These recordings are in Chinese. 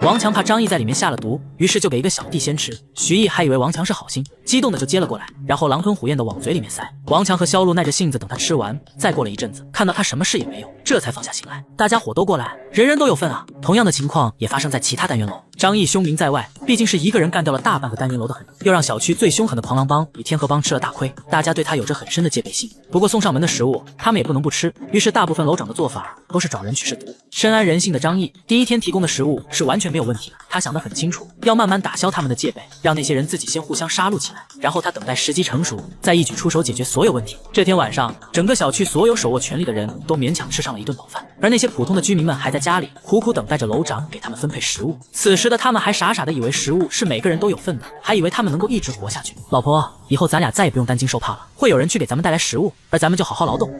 王强怕张毅在里面下了毒，于是就给一个小弟先吃。徐毅还以为王强是好心，激动的就接了过来，然后狼吞虎咽的往嘴里面塞。王强和萧路耐着性子等他吃完，再过了一阵子，看到他什么事也没有，这才放下心来。大家伙都过来，人人都有份啊！同样的情况也发生在其他单元楼。张毅凶名在外，毕竟是一个人干掉了大半个单元楼的狠人，又让小区最凶狠的狂狼帮与天河帮吃了大亏，大家对他有着很深的戒备心。不过送上门的食物，他们也不能不吃，于是大部分楼长的做法都是找人去试毒。深谙人性的张毅，第一天提供的食物是完全没有问题的。他想得很清楚，要慢慢打消他们的戒备，让那些人自己先互相杀戮起来，然后他等待时机成熟，再一举出手解决所有问题。这天晚上，整个小区所有手握权力的人都勉强吃上了一顿饱饭，而那些普通的居民们还在家里苦苦等待着楼长给他们分配食物。此时的他们还傻傻的以为食物是每个人都有份的，还以为他们能够一直活下去。老婆，以后咱俩再也不用担惊受怕了，会有人去给咱们带来食物，而咱们就好好劳动。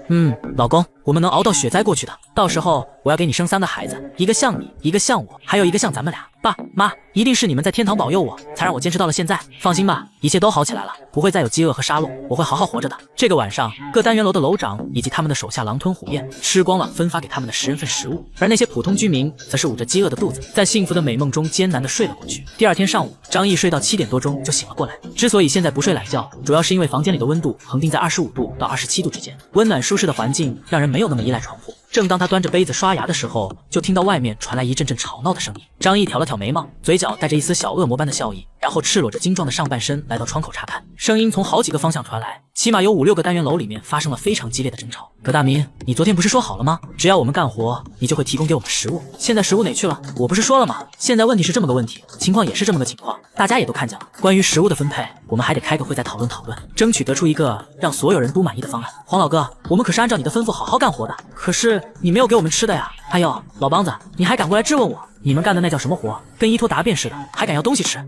老公，我们能熬到雪灾过去的，到时候我要给你生3个孩子，一个像你，一个像我，还有一个像咱们俩。爸妈，一定是你们在天堂保佑我，才让我坚持到了现在。放心吧，一切都好起来了，不会再有饥饿和杀戮，我会好好活着的。这个晚上，各单元楼的楼长以及他们的手下狼吞虎咽，吃光了分发给他们的10人份食物，而那些普通居民则是捂着饥饿的肚子，在幸福的美梦中艰难地睡了过去。第二天上午，张毅睡到7点多钟就醒了过来。之所以现在不睡懒觉，主要是因为房间里的温度恒定在25度到27度之间，温暖舒适的环境让人没有那么依赖窗户。正当他端着杯子刷牙的时候，就听到外面传来一阵阵吵闹的声音。张毅挑了挑眉毛，嘴角带着一丝小恶魔般的笑意，然后赤裸着精壮的上半身来到窗口查看。声音从好几个方向传来，起码有5、6个单元楼里面发生了非常激烈的争吵。葛大民，你昨天不是说好了吗？只要我们干活，你就会提供给我们食物。现在食物哪去了？我不是说了吗？现在问题是这么个问题，情况也是这么个情况，大家也都看见了。关于食物的分配，我们还得开个会再讨论讨论，争取得出一个让所有人都满意的方案。黄老哥，我们可是按照你的吩咐好好干活的，可是你没有给我们吃的呀。还有老梆子，你还敢过来质问我？你们干的那叫什么活？跟依托答辩似的，还敢要东西吃？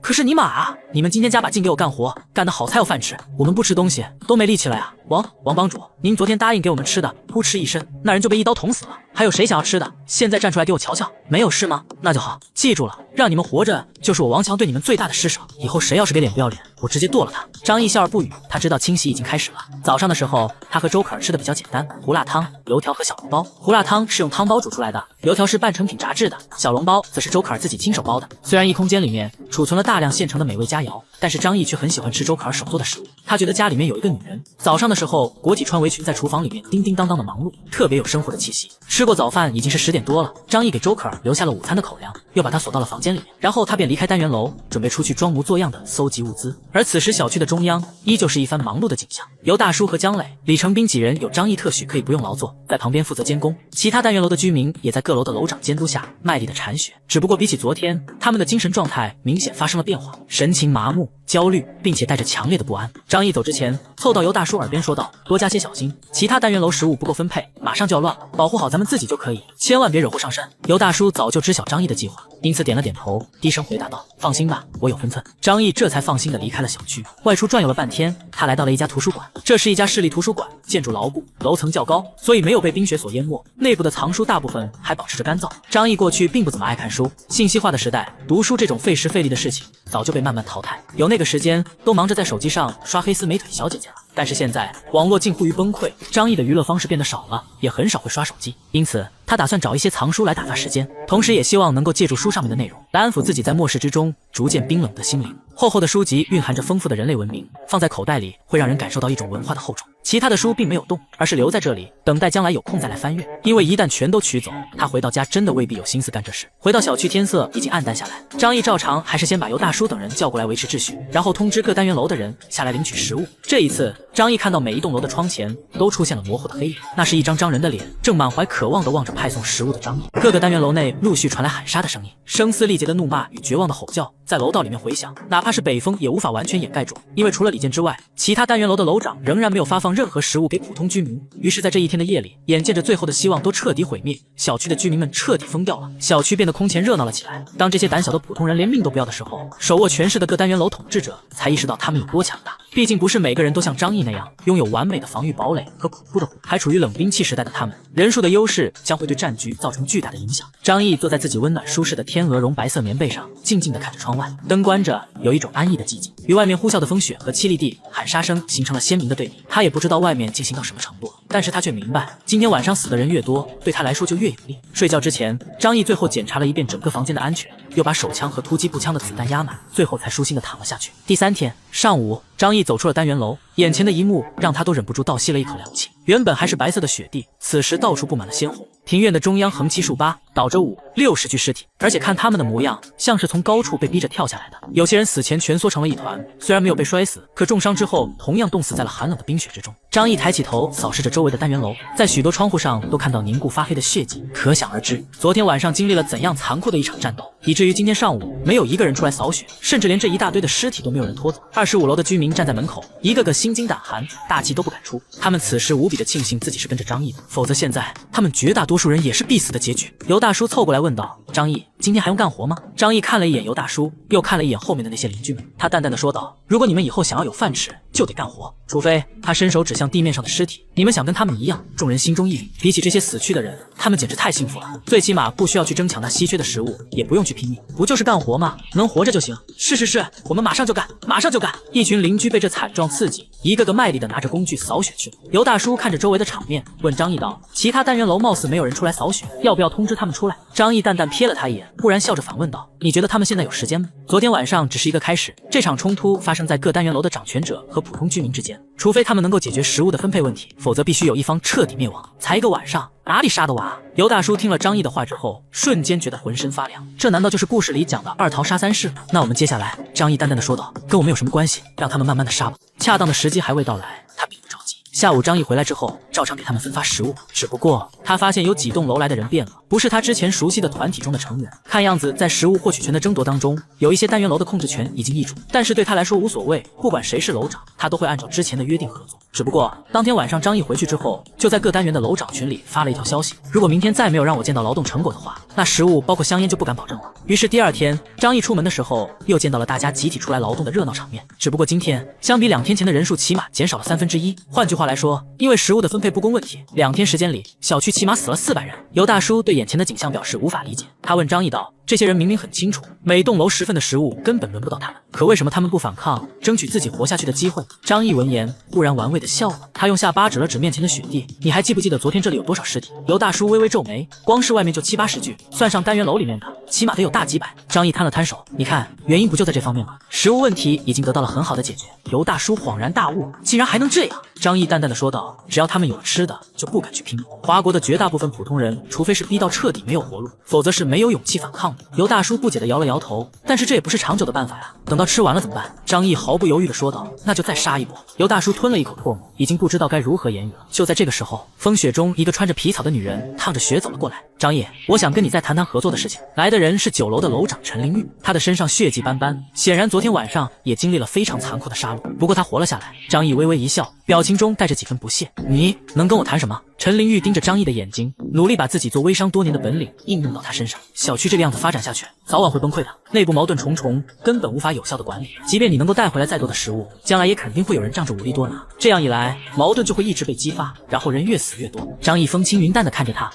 可是尼玛啊！你们今天加把劲给我干活，干得好才有饭吃，我们不吃东西都没力气了呀！王帮主，您昨天答应给我们吃的，扑哧一声，那人就被一刀捅死了。还有谁想要吃的？现在站出来给我瞧瞧，没有是吗？那就好，记住了，让你们活着就是我王强对你们最大的施舍。以后谁要是给脸不要脸，我直接剁了他。张毅笑而不语，他知道清洗已经开始了。早上的时候，他和周可儿吃的比较简单，胡辣汤、油条和小笼包。胡辣汤是用汤包煮出来的，油条是半成品炸制的，小笼包则是周可儿自己亲手包的。虽然一空间里面储存了大量现成的美味佳肴，但是张毅却很喜欢吃周可儿手做的食物。他觉得家里面有一个女人，早上的时候裹体穿围裙在厨房里面叮叮当当的忙碌，特别有生活的气息。吃过早饭已经是10点多了，张毅给周可儿留下了午餐的口粮，又把她锁到了房间里面，然后他便离开单元楼，准备出去装模作样的搜集物资。而此时小区的中央依旧是一番忙碌的景象，由大叔和姜磊、李成斌几人有张毅特许可以不用劳作，在旁边负责监工，其他单元楼的居民也在各楼的楼长监督下卖力的铲雪。只不过比起昨天，他们的精神状态明显发生了变化，神情麻木、焦虑，并且带着强烈的不安。张毅走之前凑到尤大叔耳边说道：“多加些小心，其他单元楼食物不够分配，马上就要乱了，保护好咱们自己就可以，千万别惹祸上身。”尤大叔早就知晓张毅的计划，因此点了点头，低声回答道：“放心吧，我有分寸。”张毅这才放心地离开了小区。外出转悠了半天，他来到了一家图书馆。这是一家市立图书馆，建筑牢固，楼层较高，所以没有被冰雪所淹没，内部的藏书大部分还保持着干燥。张毅过去并不怎么爱看书，信息化的时代，读书这种费时费力的事情早就被慢慢淘汰，有那个时间都忙着在手机上刷黑丝美腿小姐姐了。但是现在网络近乎于崩溃，张毅的娱乐方式变得少了，也很少会刷手机，因此他打算找一些藏书来打发时间，同时也希望能够借助书上面的内容来安抚自己在末世之中逐渐冰冷的心灵。厚厚的书籍蕴含着丰富的人类文明，放在口袋里会让人感受到一种文化的厚重。其他的书并没有动，而是留在这里，等待将来有空再来翻阅。因为一旦全都取走，他回到家真的未必有心思干这事。回到小区，天色已经暗淡下来，张毅照常还是先把尤大叔等人叫过来维持秩序，然后通知各单元楼的人下来领取食物。这一次，张毅看到每一栋楼的窗前都出现了模糊的黑影，那是一张张人的脸，正满怀渴望地望着派送食物的张毅。各个单元楼内陆续传来喊杀的声音，声嘶力竭的怒骂与绝望的吼叫在楼道里面回响，哪怕是北风也无法完全掩盖住，因为除了李健之外，其他单元楼的楼长仍然没有发放任何食物给普通居民。于是在这一天的夜里，眼见着最后的希望都彻底毁灭，小区的居民们彻底疯掉了，小区变得空前热闹了起来。当这些胆小的普通人连命都不要的时候，手握权势的各单元楼统治者才意识到他们有多强大。毕竟不是每个人都像张毅那样拥有完美的防御堡垒和恐怖的火，还处于冷兵器时代的他们，人数的优势将会对战局造成巨大的影响。张毅坐在自己温暖舒适的天鹅绒白色棉被上，静静地看着窗外，灯关着，有一种安逸的寂静，与外面呼啸的风雪和凄厉地喊杀声形成了鲜明的对比。他也不知道外面进行到什么程度了，但但是他却明白，今天晚上死的人越多，对他来说就越有利。睡觉之前，张毅最后检查了一遍整个房间的安全，又把手枪和突击步枪的子弹压满，最后才舒心的躺了下去。第3天上午，张毅走出了单元楼，眼前的一幕让他都忍不住倒吸了一口凉气。原本还是白色的雪地，此时到处布满了鲜红。庭院的中央横七竖八，倒着5、60具尸体，而且看他们的模样，像是从高处被逼着跳下来的。有些人死前蜷缩成了一团，虽然没有被摔死，可重伤之后同样冻死在了寒冷的冰雪之中。张毅抬起头扫视着周围的单元楼，在许多窗户上都看到凝固发黑的血迹，可想而知，昨天晚上经历了怎样残酷的一场战斗，以至于今天上午没有一个人出来扫雪，甚至连这一大堆的尸体都没有人拖走。25楼的居民站在门口，一个个心惊胆寒，大气都不敢出。他们此时无比的庆幸自己是跟着张毅的，否则现在他们绝大多数人也是必死的结局。尤大叔凑过来问道：“张毅，今天还用干活吗？”张毅看了一眼尤大叔，又看了一眼后面的那些邻居们，他淡淡的说道：“如果你们以后想要有饭吃，就得干活，除非……”他伸手指向地面上的尸体，你们想跟他们一样？众人心中一凛，比起这些死去的人，他们简直太幸福了，最起码不需要去争抢那稀缺的食物，也不用去拼命，不就是干活吗？能活着就行。是，我们马上就干，马上就干！一群邻居被这惨状刺激，一个个卖力的拿着工具扫雪去了。尤大叔看着周围的场面，问张毅道：“其他单元楼貌似没有人出来扫雪，要不要通知他们出来？”张毅淡淡瞥了他一眼，忽然笑着反问道：“你觉得他们现在有时间吗？昨天晚上只是一个开始，这场冲突发生在各单元楼的掌权者和普通居民之间，除非他们能够解决食物的分配问题，否则必须有一方彻底灭亡。才一个晚上，哪里杀得完？”尤大叔听了张毅的话之后，瞬间觉得浑身发凉，这难道就是故事里讲的2桃杀3士？那我们接下来，张毅淡淡的说道：“跟我们有什么关系？让他们慢慢的杀吧。”恰当的时机还未到来，他并不着急。下午张毅回来之后，照常给他们分发食物，只不过他发现有几栋楼来的人变了，不是他之前熟悉的团体中的成员。看样子在食物获取权的争夺当中，有一些单元楼的控制权已经易主，但是对他来说无所谓，不管谁是楼长，他都会按照之前的约定合作。只不过当天晚上张毅回去之后，就在各单元的楼长群里发了一条消息：如果明天再没有让我见到劳动成果的话，那食物包括香烟就不敢保证了。于是第2天，张毅出门的时候又见到了大家集体出来劳动的热闹场面，只不过今天相比2天前的人数起码减少了1/3。换句话来说，因为食物的分配不公问题，2天时间里小区起码死了400人。尤大叔对眼前的景象表示无法理解，他问张毅道：“这些人明明很清楚，每栋楼10份的食物根本轮不到他们，可为什么他们不反抗，争取自己活下去的机会？”张毅闻言忽然玩味的笑了，他用下巴指了指面前的雪地：“你还记不记得昨天这里有多少尸体？”尤大叔微微皱眉，光是外面就70、80具，算上单元楼里面的，起码得有大几百。张毅摊了摊手，你看，原因不就在这方面吗？食物问题已经得到了很好的解决。尤大叔恍然大悟，竟然还能这样。张毅淡淡的说道：“只要他们有吃的，就不敢去拼命。华国的绝大部分普通人，除非是逼到彻底没有活路，否则是没有勇气反抗的。”尤大叔不解的摇了摇头，但是这也不是长久的办法呀，等到吃完了怎么办？张毅毫不犹豫的说道：“那就再杀一波。”尤大叔吞了一口唾沫，已经不知道该如何言语了。就在这个时候，风雪中一个穿着皮草的女人趟着雪走了过来。“张毅，我想跟你再谈谈合作的事情。”来的人是9楼的楼长陈玲玉，她的身上血迹斑斑，显然昨天晚上也经历了非常残酷的杀戮，不过她活了下来。张毅微微一笑，表情中带着几分不屑：“你能跟我谈什么？”陈玲玉盯着张毅的眼睛，努力把自己做微商多年的本领应用到他身上。小区这个样子发展下去，早晚会崩溃的，内部矛盾重重，根本无法有效的管理。即便你能够带回来再多的食物，将来也肯定会有人仗着武力多拿，这样一来，矛盾就会一直被激发，然后人越死越多。张毅风轻云淡的看着他，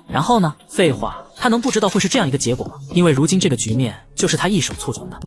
然后呢？废话，他能不知道会是这样一个结果吗？因为如今这个局面就是他一手促成的。